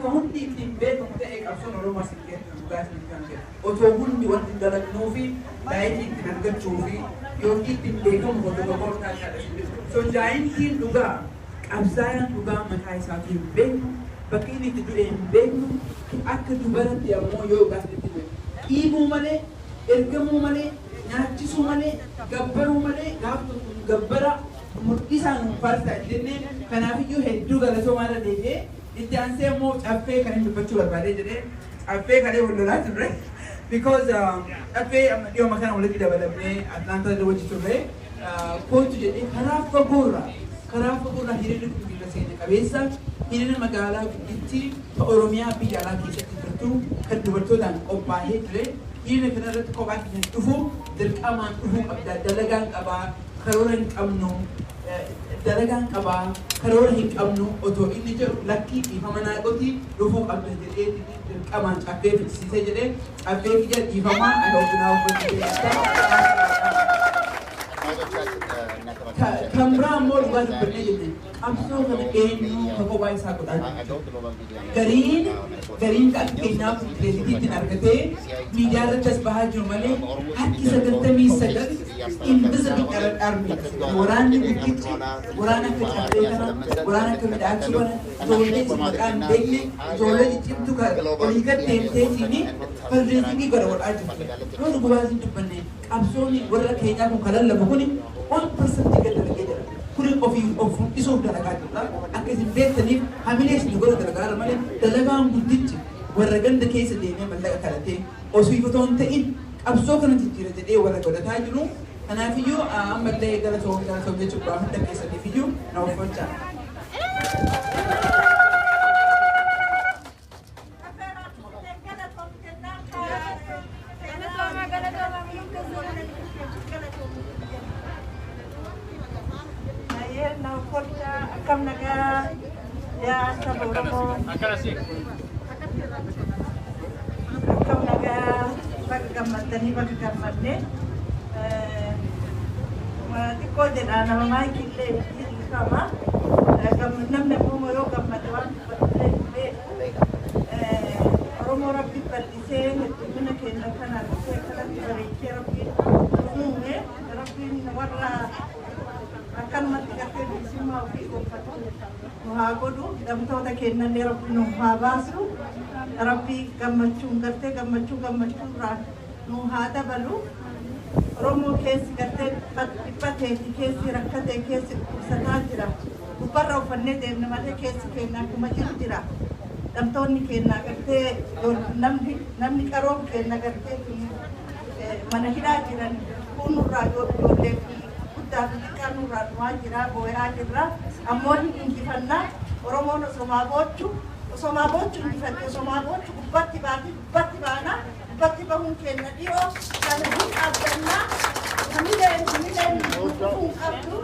كهندي في بيت متأكد أصلا روما سكين بس مكان كده وتوهندي وانت دلك نوفي لايتي تنقل تشوفي يوكي تنبيكم وتدور تاجر سونجاين كين لغة أبزاين لغة مكاي ساكين بين بكيني تدرين بين أكيد دبرت يا مو يوغا تدرين إيمو ماله إرجمو ماله ناتشو ماله جبرو ماله جبرا مركزان فرصة جنة كنافيو هدو غلطو ماله ديه إنتي مو أفكار كانوا بتشوفوا بعدين جدًا أفكار كانوا ولا تدري because أفكار اليوم ما كانوا ولا كده ولا بني أتلانتا ده وجه تبري كنت جدًا خراف فقورة هيرين كبيرة سينة كبيسة هيرين مقالة كتير أوروميا بيجالا كيسة تبرتو كدبرتو دان أوباه تري هيرين كنا رتكوبات نتوفو درك أمان توفو أبدا دلقان أبا خرورن أمنو dalagaan qabaa karoora hin qabnu otoo inni jedhu lakkii dhiifamanaa qotii dhufuu qabda jedhee dirqamaan caffee fiqsiisee jedhee caffee kiyya dhiifamaa ana ofinaa uffatti kan biraa immoo dhugaa dubbannee jenne qabsoo kana eenyu ka kophaa isaa godhaa gariin fakkeenyaaf pireezidentiitiin argatee miidiyaa irratti as bahaa jiru malee harki 99 invisible army waraanni guddichi waraana akka caffee kana waraana akka midhaachuu kana ijoollee maqaan beekne ijoollee ciccimtu olii gad deemteetiin fardeetingii godhaa jirtu yoo dhugubaatiin dubbanne qabsoonni warra keenyaa kun kalallamu kuni 1% gad dalagee jira kuni ofii of isuuf dalagaa jirta akka isin beektaniif hamilee isin godha dalagaa malee dalagaan guddichi warra ganda keessa deemee mallaqa kadhatee osoo ifotoon ta'in qabsoo kana jijjiira jedhee warra godhataa jiru kanaafiyyuu ammallee galatoom jechuudha hunda keessaniifiyyuu na uffachaa. Akkam nagaa yaa saba Oromoo akkam nagaa bakka gammaddanii bakka gammadne xiqqoo jedhaa nama maayikillee hiikama namni ammoo yoo gammade waan dubbatullee Oromoo rabbi bal'isee heddumina keenya kana dhufee kanatti bareechee rabbiin uume rabbiin warra akkanumatti gartee bilisummaa ofii gonfatu nu haa godhu dhabtoota kennallee rabbi nu haa baasu rabbi gammachuun gartee gammachuurraan nu haa dabalu Oromoo keessi gartee dhiphateeti keessi rakkatee keessi dhukkubsataa jira gubbarra uffannee deemne malee keessi keenya akkuma jiru jira dhabtoonni keenya gartee namni qaroon keenya gartee mana hidhaa jiran kunurraa ijoollee Afrikaan uraan waan jira boo'aa jirra ammoo injifannaa Oromoon osomaa boochu injifatte osomaa boochu gubbatti baana gubbatti bahuun keenya dhiyoo kana hin qabdannaa hamileen kun qabdu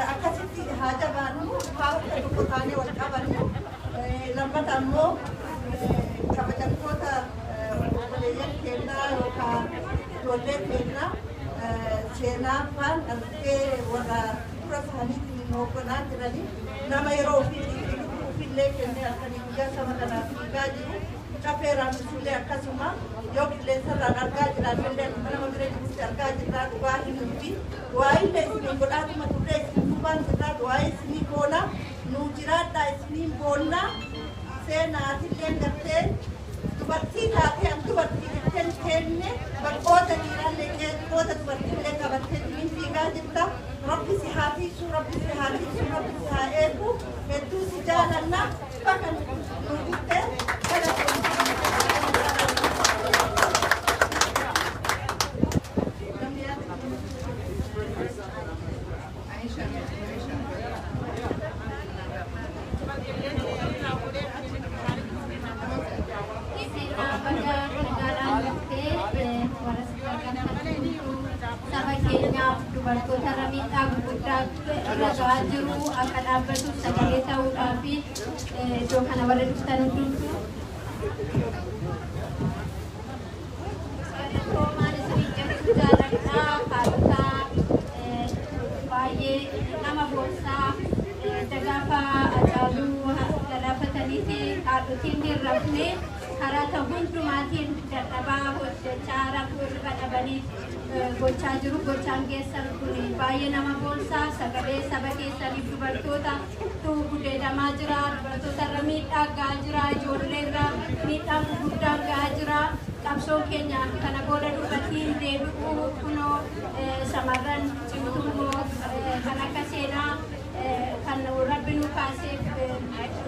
akkasitti haa jabaannu haa akka tokko taanee wal qabannu lammata ammoo kabajamtoota obboleeyyan keenyaa yookaan ijoollee keenyaa seenaa faan argee warra dura isaaniitiin hoogganaa jiranii nama yeroo ofiillee kennee halkanii guyyaa saba kanaaf fiigaa jiru cafeeraan isullee akkasuma yoo qilleensarraan argaa jiraanillee akkuma nama bira jirutti argaa jirraa dhugaa hin nuti waa'illee isinii godhaatuma turree isin duubaan jirraa waa'ee isinii boona nuu jiraadhaa isiniin boonnaa seenaatillee gartee dubartii taatee am dubartii jetteen kenne bakkoota dhiiraallee keessoota dubartiillee qabattee niin fiigaa jirta rabbi si haa tiisu rabbi si haa eegu hedduu si jaalanna bakka nu guttee dubartoota ramiidhaa gurguddaa irra ga'aa jiru akka dhaabbatu sagalee ta'uudhaa fi iddoo kana warra dhuftan hundumtuu Roomaan isinii jechuu jaalladhaa haadhotaa baay'ee nama boonsaa dagaafa Hacaaluu galaafatanii fi haadha tinni rafne karata hundumaatiin dadhabaa hojjechaa rakkoo irra dhabanii gochaa jiru. Gochaan keessan kun baay'ee nama boonsaa. Sagalee saba keessaniif dubartoota gudeedamaa jira. Dubartoota irra miidhaa gahaa jira. Ijoollee irra miidhaan gurguddaan gahaa jira. Qabsoon keenya kana booda dubartiin deebi'uu kunoo shamarran cimtuu kan akka seenaa kan rabbi nu kaaseef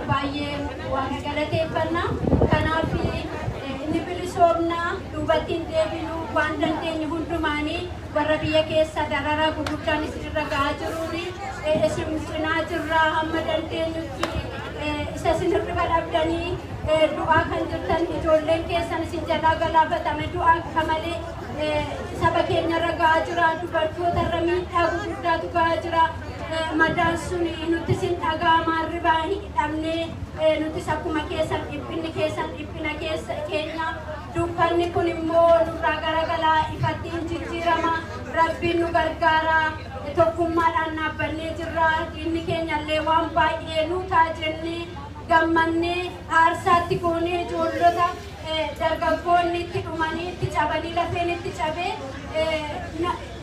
baay'ee waan galateeffanna. Kanaaf inni bilisoomnaa dubartiin deebinuu waan dandeenye hundumaanii warra biyya keessa dararaa gurguddaan isinirra gahaa jiruun isin cinaa jirraa hamma dandeenyutti isa isinirra dhabdanii du'aa kan jirtan ijoolleen keessan isin jalaa galaafatame du'aa akka malee saba keenyarra gahaa jira. Dubartoota irra miidhaa gurguddaatu gahaa jira. Madaan sun nuti sin dhaga'amaa ribaa hidhamnee nuti akkuma keessan dhiphinni keessan dhiphina keenya dukkanni kun immoo nurraa garagalaa ifattiin jijjiirama. Rabbiin nu gargaara. Tokkummaadhaan dhaabbannee jirra. Diinni keenyallee waan baay'ee nu taajennee gammannee aarsaatti goonee ijoollota dargaggoonni itti dhumanii itti cabanii lafeen itti cabee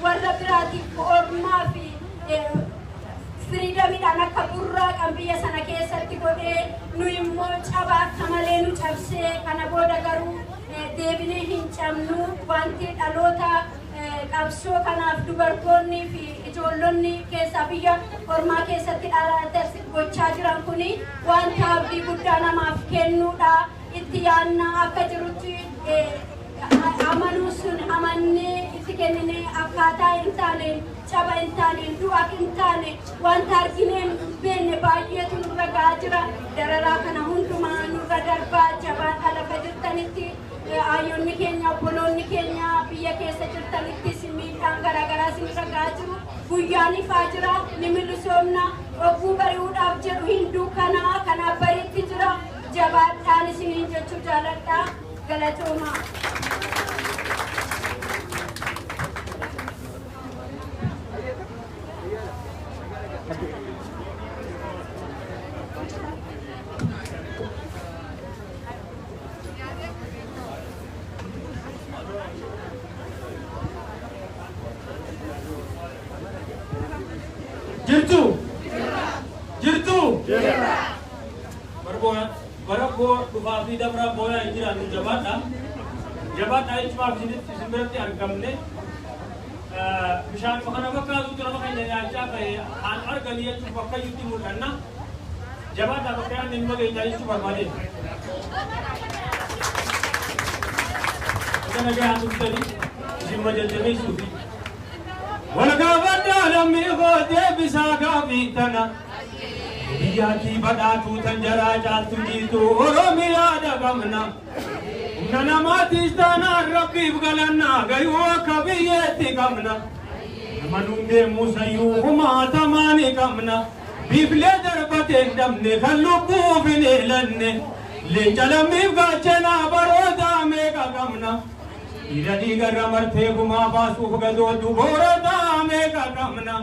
warra biraatiif ormaa fi firiidamiidhaan akka burraaqan biyya sana keessatti godhee nu immoo cabaa akka malee nu cabsee kana booda garuu deebinee hin cabnu. Wanti dhaloota qabsoo kanaaf dubartoonni fi ijoollonni keessaa biyya ormaa keessatti gochaa jiran kun wanta abdii guddaa namaaf kennuudha. Itti yaadna akka jirutti amanuu sun amannee itti kennine akkaataa hin taane caba hin taane du'a hin taane wanta arginee beenne baay'eetu nurra gahaa jira. Dararaa kana hundumaa nurra darbaa jabaadha lafa jirtanitti. Ayyoonni keenya obboloonni keenya biyya keessa jirtanittis miidhaan garaagaraa isinirra gahaa jiru. Guyyaan ifaa jira ni milisoomna. Ogguu bari'uudhaaf jedhu hin duukanaa kanaaf bariitti jira. Jabaadhaan isiniin jechuu jaaladha. Galatooma. Jirtu. Barabbo dhufaa fi dabra booyaa hin jiraannu jabaadha. Jabaadha jechuudhaaf isin biratti argamne bishaan kana fakkaatutti nama keenya nyaachaa ta'e haan arganii jechuuf bakka itti mul'anna. Jabaadha bakka yaadne hin mageenyaa jechuu barbaade. Kana gahaa turtanii isin majajjabeessuufi. Walgaafadhaa lammii gootee bisaa gaafii tana. Biyyaatii badhaatuu tan jaraa caaltu jiitu Oromiyaa dhagamna. Humna namaatiis taanaan rabbiif galannaa gayuu akka biyyeetti qabna. Nama nuun deemuu sayyuu kumaatamaa ni qabna. Biiflee darbatee hin dhabne kan lubbuuf hin eelanne. Leenca lammiif gaachanaa baroota meeqa qabna. Dhiira dhiigarra martee gumaa baasuuf gadootu boorota meeqa qabna.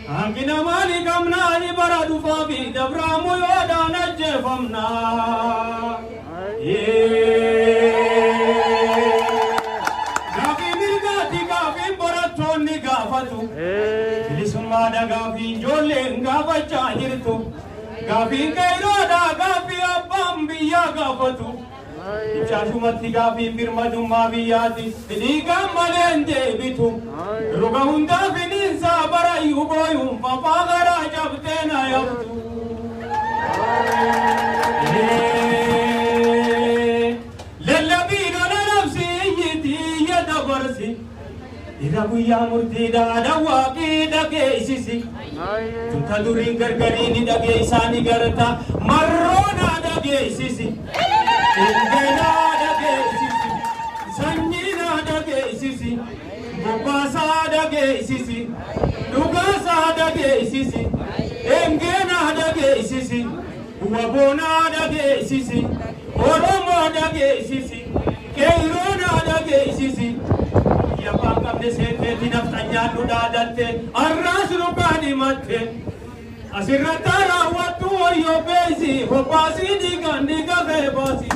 Hangina maali qabna ni bara dhufaa fi dabraamu yoodhaan ajjeefamna. Gaafii mirgaatti gaafiin barattoonni gaafatu. Bilisummaadha gaafiin ijoolleen gaafachaa jirtu. Gaafiin qeeroodha gaafii abbaan biyyaa gaafatu. Ichaashumatti gaafiin birmadummaa biyyaati. Dhiigaan malee hin deebitu. Roga hundaa finiinsaa barayyuu booyuun fafaa garaa cabtee na yabtu. Lallabii lola labsi iyyiti iyya dabarsi. Ira guyyaa murtiidhaa dawwaaqii dhageessisi. Tunta duriin gargarii ni dhageessaani garta marroonaa dhageessisi. Ingeenaa dhageessisi. Sanyiinaa dhageessisi. Bobbaasaa dhageessisi. Dhugaasaa dhageessisi. Engeenaa dhageessisi. Waboonaa dhageessisi. Oromoo dhageessisi. Qeeroonaa dhageessisi. Yabbaan qabne seeteeti nafxanyaan nu dhaadatte arraas nu baadhimatte. asirratti raawwattu wayyoo beesi hobbaasii diigaa beebaasi.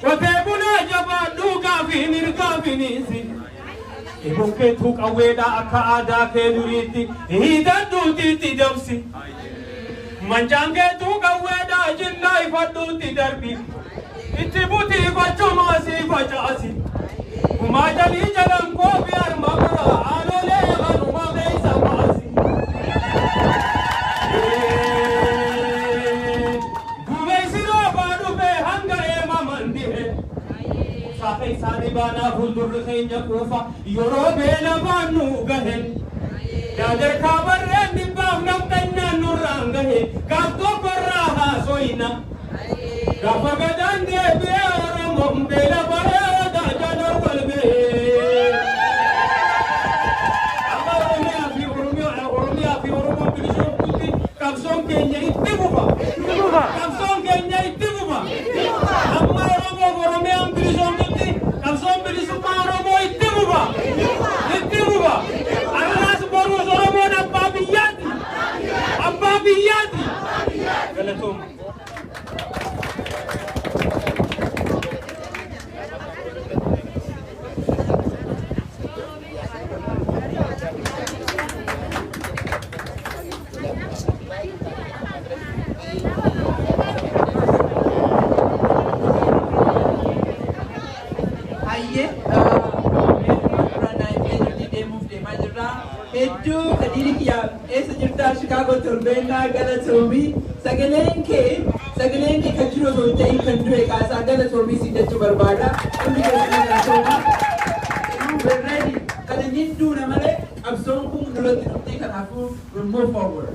Qotee bulaa jabaadhuu gaafiin hirgaafiniisi. Ebonkeetu qawweedha akka aadaa kee duriitti hiidadhuutiitti dabsi. Mancaankeetu qawweedha jinnaa ifadhuutti darbi. Itti butii fachumaasii facaasi. Kumaa jalii jalan koofi harma biraa aanolee kanuma keessa baasi. Duumessinoo baadhufee hanga eemaman dihe. Saaqa isaanii baanaa fuuldurri keenya quufa yeroo beela baannu gahen. Yaadarkaa barreen dhibbaaf namtanyaan nurraan gahe gaaf tokkorraa haasoyna. Gaafa gadaan deebi'ee Oromoon beela bareeda jala wal gahee. Amma Oromiyaa fi Oromoon bilishoomtutti qabsoon keenya itti fufa. Qabsoon keenya itti fufa. Amma Oromoof Oromiyaan bilishoomtutti qabsoon bilisummaa Oromoo itti fufa. Itti fufa. Arraas boruus Oromoon abbaa biyyaati. Abbaa biyyaati. Galatooma. Hedduu kadiri kiyyaa eessa jirtaa Chicago torbeenaa galatoomii sagaleen kee kan jiru osoo hin ta'in kan du'e kaasaa galatoomii si jechuu barbaada. Hundi keessatti galatooma. Berreedi kan inni duuna malee qabsoon kun duratti dhuftee kanaafuu we'll move forward.